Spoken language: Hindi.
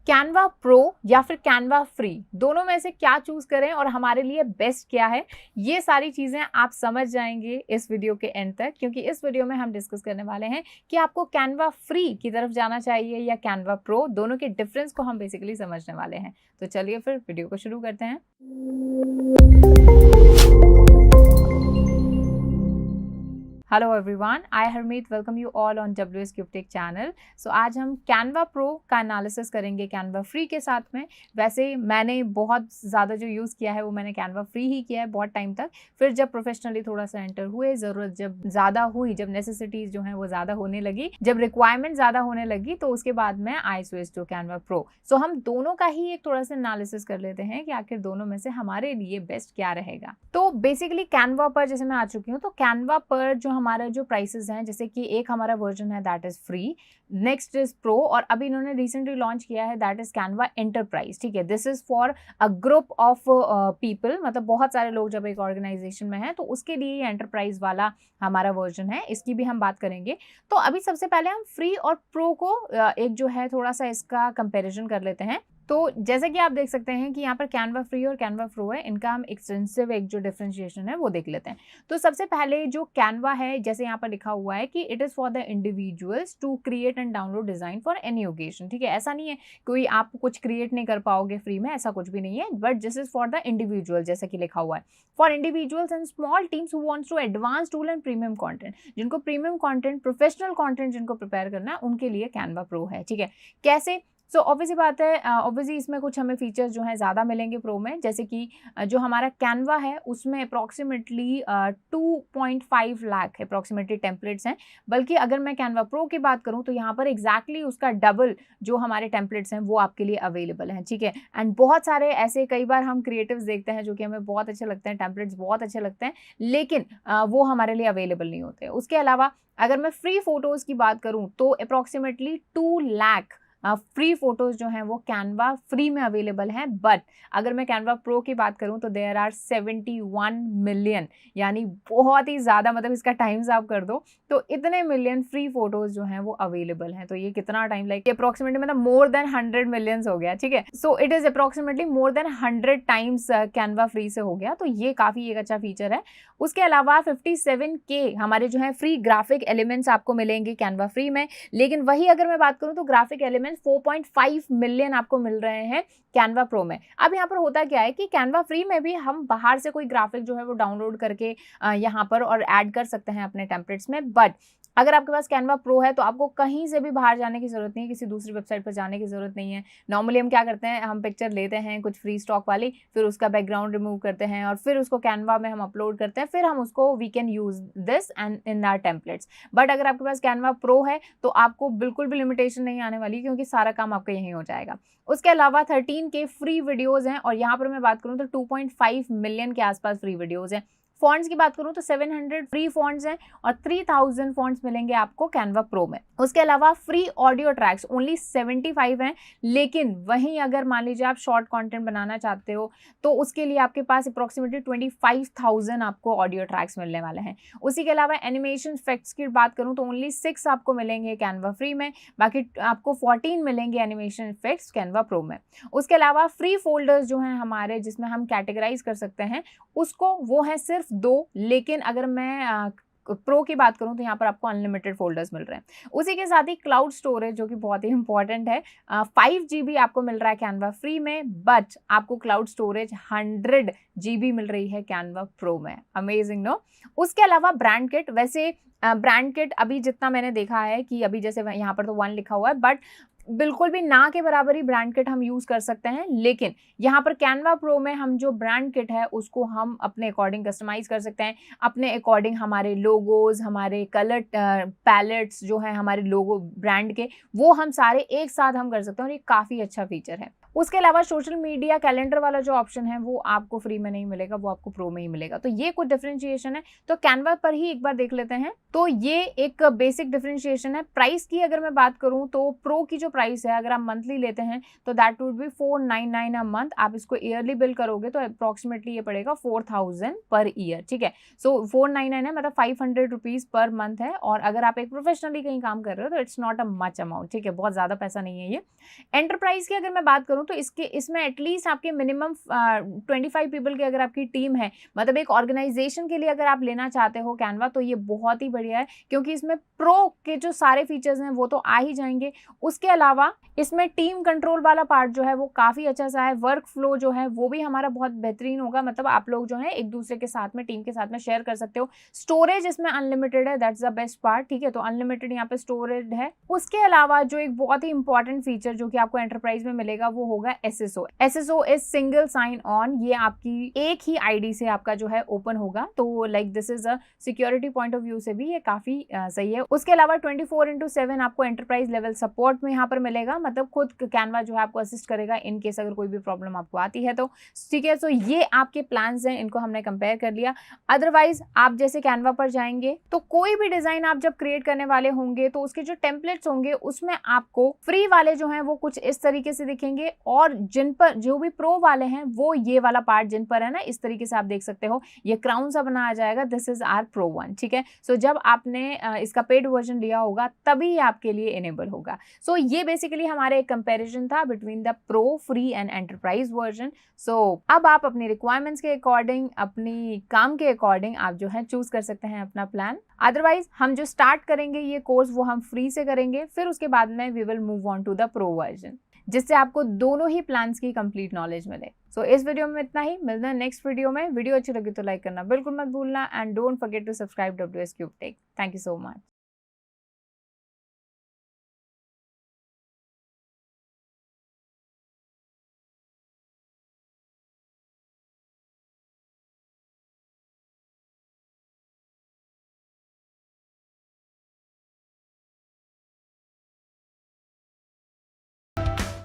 कैनवा प्रो या फिर कैनवा फ्री, दोनों में से क्या चूज करें और हमारे लिए बेस्ट क्या है, ये सारी चीजें आप समझ जाएंगे इस वीडियो के एंड तक, क्योंकि इस वीडियो में हम डिस्कस करने वाले हैं कि आपको कैनवा फ्री की तरफ जाना चाहिए या कैनवा प्रो, दोनों के डिफरेंस को हम बेसिकली समझने वाले हैं। तो चलिए फिर वीडियो को शुरू करते हैं। Hello everyone, I Harmeet welcome you all on WS Cubetech channel. So आज हम कैनवा प्रो का एनालिसिस करेंगे कैनवा फ्री के साथ में। वैसे मैंने बहुत ज़्यादा जो यूज़ किया है वो मैंने कैनवा फ्री ही किया है बहुत टाइम तक। फिर जब प्रोफेशनली थोड़ा सा एंटर हुए, ज़रूरत जब ज़्यादा हुई, जब नेसेसिटीज़ जो हैं वो ज़्यादा होने लगी, जब रिक्वायरमेंट ज़्यादा होने लगी, तो उसके बाद में I switch to Canva pro. So हम दोनों का ही एक थोड़ा सा एनालिसिस कर लेते हैं कि आखिर दोनों में से हमारे लिए बेस्ट क्या रहेगा। तो बेसिकली कैनवा पर जैसे मैं आ चुकी हूँ, तो कैनवा पर जो हमारा जो प्राइसेस हैं, जैसे कि एक हमारा वर्जन है that is free, next is pro, और अभी इन्होंने रिसेंटली लॉन्च किया है दैट इज कैनवा एंटरप्राइज। ठीक है, this is for a group of people, मतलब बहुत सारे लोग जब एक ऑर्गेनाइजेशन में हैं तो उसके लिए एंटरप्राइज वाला हमारा वर्जन है, इसकी भी हम बात करेंगे। तो अभी सबसे पहले हम फ्री और प्रो को एक जो है थोड़ा सा इसका कंपैरिजन कर लेते हैं। तो जैसे कि आप देख सकते हैं कि यहाँ पर कैनवा फ्री और कैनवा प्रो है, इनका हम एक्सटेंसिव एक जो डिफरेंशिएशन है वो देख लेते हैं। तो सबसे पहले जो कैनवा है, जैसे यहाँ पर लिखा हुआ है कि it is for the individuals to create and download design for any occasion. ठीक है, ऐसा नहीं है कोई आप कुछ क्रिएट नहीं कर पाओगे फ्री में, ऐसा कुछ भी नहीं है, but this is for the individual, जैसे कि लिखा हुआ है for individuals and small teams who wants to advance tool and premium content. जिनको प्रीमियम कंटेंट, प्रोफेशनल कंटेंट जिनको प्रिपेयर करना है, उनके लिए कैनवा प्रो है। ठीक है, कैसे? सो ऑब्वियसली बात है, ऑब्वियसली इसमें कुछ हमें फीचर्स जो हैं ज़्यादा मिलेंगे प्रो में, जैसे कि जो हमारा कैनवा है उसमें अप्रॉक्सीमेटली 2.5 लाख अप्रॉक्सीमेटली टेम्पलेट्स हैं। बल्कि अगर मैं कैनवा प्रो की बात करूं तो यहाँ पर एग्जैक्टली उसका डबल जो हमारे टेम्पलेट्स हैं वो आपके लिए अवेलेबल हैं। ठीक है, एंड बहुत सारे ऐसे कई बार हम क्रिएटिव्स देखते हैं जो कि हमें बहुत अच्छे लगते हैं, टेम्पलेट्स बहुत अच्छे लगते हैं, लेकिन वो हमारे लिए अवेलेबल नहीं होते। उसके अलावा अगर मैं फ्री फोटोज़ की बात करूँ तो अप्रॉक्सीमेटली 2 लाख फ्री फोटोज जो हैं वो कैनवा फ्री में अवेलेबल हैं। बट अगर मैं कैनवा प्रो की बात करूं तो देयर आर 71 मिलियन, यानी बहुत ही ज़्यादा, मतलब इसका टाइम्स आप कर दो तो इतने मिलियन फ्री फोटोज जो हैं वो अवेलेबल हैं। तो ये कितना टाइम, लाइक अप्रॉक्सीमेटली मतलब मोर देन 100 मिलियंस हो गया। ठीक है, so it is approximately more than 100 times Canva free से हो गया, तो ये काफ़ी एक अच्छा फीचर है। उसके अलावा 57K हमारे जो है फ्री ग्राफिक एलिमेंट्स आपको मिलेंगे कैनवा फ्री में, लेकिन वही अगर मैं बात करूं तो ग्राफिक एलिमेंट्स 4.5 मिलियन आपको मिल रहे हैं कैनवा प्रो में। अब यहाँ पर होता क्या है कि कैनवा फ्री में भी हम बाहर से कोई ग्राफिक जो है वो डाउनलोड करके यहाँ पर और ऐड कर सकते हैं अपने टेम्पलेट्स में। बट अगर आपके पास कैनवा प्रो है तो आपको कहीं से भी बाहर जाने की जरूरत नहीं है, किसी दूसरी वेबसाइट पर जाने की जरूरत नहीं है। नॉर्मली हम क्या करते हैं, हम पिक्चर लेते हैं कुछ फ्री स्टॉक वाली, फिर उसका बैकग्राउंड रिमूव करते हैं और फिर उसको कैनवा में हम अपलोड करते हैं, फिर हम उसको we can use this and in our templates. But अगर आपके पास कैनवा प्रो है तो आपको बिल्कुल भी लिमिटेशन नहीं आने वाली, क्योंकि सारा काम आपका यहीं हो जाएगा। उसके अलावा 13K फ्री वीडियोस हैं, और यहाँ पर मैं बात करूँ तो 2.5 मिलियन के आसपास फ्री वीडियोस हैं। फॉन्ट्स की बात करूं तो 700 फ्री फॉन्ट्स हैं और 3000 फॉन्ट्स मिलेंगे आपको कैनवा प्रो में। उसके अलावा फ्री ऑडियो ट्रैक्स ओनली 75 हैं, लेकिन वहीं अगर मान लीजिए आप शॉर्ट कंटेंट बनाना चाहते हो तो उसके लिए आपके पास अप्रॉक्सीमेटली 25,000 आपको ऑडियो ट्रैक्स मिलने वाले हैं। उसी के अलावा एनिमेशन इफेक्ट्स की बात करूं तो ओनली 6 आपको मिलेंगे कैनवा फ्री में, बाकी आपको 14 मिलेंगे एनिमेशन इफेक्ट्स कैनवा प्रो में। उसके अलावा फ्री फोल्डर्स जो हैं हमारे, जिसमें हम कैटेगराइज कर सकते हैं उसको, वो है सिर्फ 2, लेकिन अगर मैं प्रो की बात करूं तो यहाँ पर आपको अनलिमिटेड फोल्डर्स मिल रहे हैं। उसी के साथ ही क्लाउड स्टोरेज जो कि बहुत ही इंपॉर्टेंट है, 5 GB आपको मिल रहा है कैनवा फ्री में, बट आपको क्लाउड स्टोरेज 100 GB मिल रही है कैनवा प्रो में। Amazing no. उसके अलावा ब्रांड किट, वैसे ब्रांड किट अभी जितना मैंने देखा है कि अभी जैसे यहाँ पर तो 1 लिखा हुआ है, बट बिल्कुल भी ना के बराबर ही ब्रांड किट हम यूज कर सकते हैं, लेकिन यहाँ पर कैनवा प्रो में हम जो ब्रांड किट है उसको हम अपने अकॉर्डिंग कस्टमाइज कर सकते हैं, अपने अकॉर्डिंग हमारे लोगोज, हमारे कलर पैलेट्स जो है हमारे लोगो ब्रांड के, वो हम सारे एक साथ हम कर सकते हैं, और ये काफ़ी अच्छा फीचर है। उसके अलावा सोशल मीडिया कैलेंडर वाला जो ऑप्शन है वो आपको फ्री में नहीं मिलेगा, वो आपको प्रो में ही मिलेगा। तो ये कुछ डिफरेंशिएशन है, तो कैनवा पर ही एक बार देख लेते हैं। तो ये एक बेसिक डिफरेंशिएशन है। प्राइस की अगर मैं बात करूं तो प्रो की जो प्राइस है, अगर आप मंथली लेते हैं तो that would be 499 a month. आप इसको ईयरली बिल करोगे तो अप्रॉक्सीमेटली ये पड़ेगा 4000 पर ईयर, ठीक है। सो 499 है, मतलब 500 रुपीज पर मंथ है। और अगर आप एक प्रोफेशनली कहीं काम कर रहे हो तो it's not a much amount, ठीक है, बहुत ज्यादा पैसा नहीं है ये। एंटरप्राइज की अगर मैं बात करूं तो इसमें एटलीस्ट आपके मिनिमम 25 पीपल की अगर आपकी टीम है, मतलब एक ऑर्गेनाइजेशन के लिए अगर आप लेना चाहते हो कैनवा, तो ये बहुत ही बढ़िया है, क्योंकि इसमें प्रो के जो सारे फीचर्स हैं वो तो आ ही जाएंगे। उसके अलावा इसमें टीम कंट्रोल वाला पार्ट जो है वो काफी अच्छा सा है। वर्क फ्लो जो है वो भी हमारा बहुत बेहतरीन होगा, मतलब आप लोग जो है एक दूसरे के साथ में, टीम के साथ में शेयर कर सकते हो। स्टोरेज इसमें अनलिमिटेड है, दैट्स द बेस्ट पार्ट, ठीक है। तो अनलिमिटेड यहाँ पे स्टोरेज है। उसके अलावा जो एक बहुत ही इंपॉर्टेंट फीचर जो कि आपको एंटरप्राइज में मिलेगा वो होगा SSO। SSO is single sign on. ये आपकी एक ही आईडी से आपका जो है ओपन होगा, तो like this is a security point of view से भी ये काफी सही है। उसके अलावा 24/7 आपको एंटरप्राइज लेवल सपोर्ट में यहाँ पर मिलेगा, मतलब खुद कैनवा जो है आपको असिस्ट करेगा इन केस अगर कोई भी प्रॉब्लम आपको आती है तो, ठीक है। सो ये आपके प्लान्स हैं, इनको हमने कंपेयर कर लिया। अदरवाइज आप जैसे कैनवा पर जाएंगे तो कोई भी डिजाइन आप जब क्रिएट करने वाले होंगे तो उसके जो टेम्पलेट्स होंगे उसमें आपको फ्री वाले जो हैं वो कुछ इस तरीके से दिखेंगे, और जिन पर जो भी प्रो वाले हैं वो ये वाला पार्ट जिन पर है ना, इस तरीके से आप देख सकते हो ये क्राउन सा बनाया जाएगा, this is our pro one, ठीक है। सो जब आपने इसका पेड वर्जन लिया होगा तभी आपके लिए इनेबल होगा। सो ये बेसिकली हमारे एक कंपैरिजन था between the pro, free and enterprise version. So अब आप अपनी रिक्वायरमेंट्स के अकॉर्डिंग, अपनी काम के अकॉर्डिंग आप जो है चूज कर सकते हैं अपना प्लान। अदरवाइज हम जो स्टार्ट करेंगे ये कोर्स वो हम फ्री से करेंगे, फिर उसके बाद में we will move on to the pro version, जिससे आपको दोनों ही प्लान्स की कंप्लीट नॉलेज मिले। सो इस वीडियो में इतना ही, मिलना है नेक्स्ट वीडियो में। वीडियो अच्छी लगी तो लाइक करना बिल्कुल मत भूलना, and don't forget to subscribe WS Cube Tech। Thank you so much.